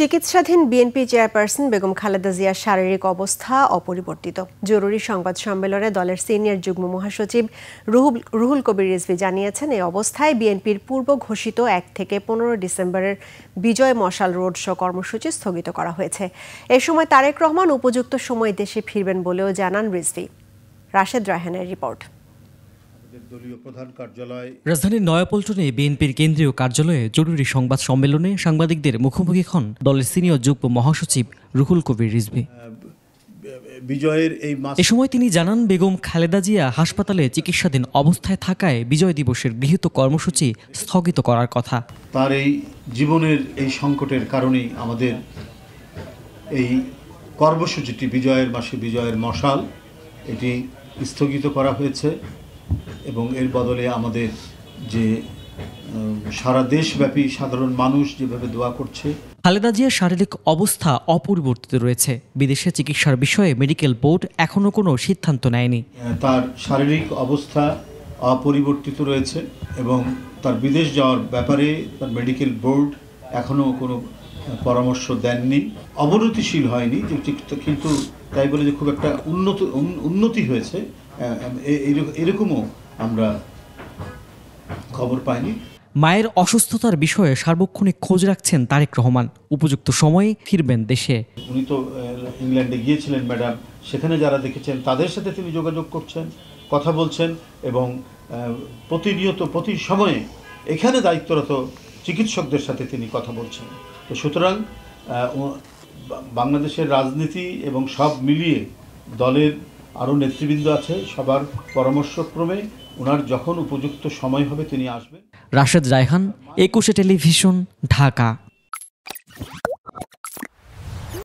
চিকিৎসাধীন BNP chairperson Begum Khaleda জিয়ার শারীরিক অবস্থা অপরিবর্তিত। জরুরি সংবাদ সম্মেলনে দলের সিনিয়র যুগ্ম মহাসচিব রুহুল কবির রিজভী জানিয়েছেন, এই অবস্থায় বিএনপির পূর্ব ঘোষিত 1 থেকে 15 ডিসেম্বরের বিজয় মশাল রোড শো কর্মসূচি স্থগিত করা হয়েছে। এ সময় তারেক রহমান উপযুক্ত সময় দেশে ফিরবেন বলেও জানান রিজভী। রাশেদ রায়হানের রিপোর্ট। রাজধানীর নয়াপল্টনে বিএনপির কেন্দ্রীয় কার্যালয়ে জরুরি সংবাদ সম্মেলনে সাংবাদিকদের মুখোমুখি হন দলের সিনিয়র যুগ্ম মহাসচিব রুহুল কবির রিজভী। এ সময় তিনি জানান, বেগম খালেদা জিয়া হাসপাতালে চিকিৎসাধীন অবস্থায় থাকায় বিজয় দিবসের গৃহীত কর্মসূচি স্থগিত করার কথা। তার এই জীবনের এই সংকটের কারণেই আমাদের এই কর্মসূচিটি বিজয়ের মাসে বিজয়ের মশাল এটি স্থগিত করা হয়েছে এবং এর বদলে আমাদের যে সারা দেশব্যাপী সাধারণ মানুষ যেভাবে দোয়া করছে। খালেদা জিয়ার শারীরিক অবস্থা অপরিবর্তিত রয়েছে। বিদেশে চিকিৎসার বিষয়ে মেডিকেল বোর্ড এখনো কোনো সিদ্ধান্ত নেয়নি। তার শারীরিক অবস্থা অপরিবর্তিত রয়েছে এবং তার বিদেশ যাওয়ার ব্যাপারে তার মেডিকেল বোর্ড এখনো কোনো পরামর্শ দেননি। অবনতিশীল হয়নি, কিন্তু তাই বলে যে খুব একটা উন্নতি হয়েছে এরকমও আমরা খবর পাইনি। মায়ের অসুস্থতার বিষয়ে সার্বক্ষণিক খোঁজ রাখছেন তারেক রহমান। উপযুক্ত সময়ে ফিরবেন দেশে। উনি তো ইংল্যান্ডে গিয়েছিলেন ম্যাডাম, সেখানে যারা দেখেছেন তাদের সাথে তিনি যোগাযোগ করছেন, কথা বলছেন এবং প্রতিনিয়ত প্রতি সময়ে এখানে দায়িত্বরত চিকিৎসকদের সাথে তিনি কথা বলছেন। তো সুতরাং বাংলাদেশের রাজনীতি এবং সব মিলিয়ে দলের আরও নেতৃবৃন্দ আছে, সবার পরামর্শক্রমে ওনার যখন উপযুক্ত সময় হবে তিনি আসবেন। রাশেদ রায়হান, 21 টেলিভিশন, ঢাকা।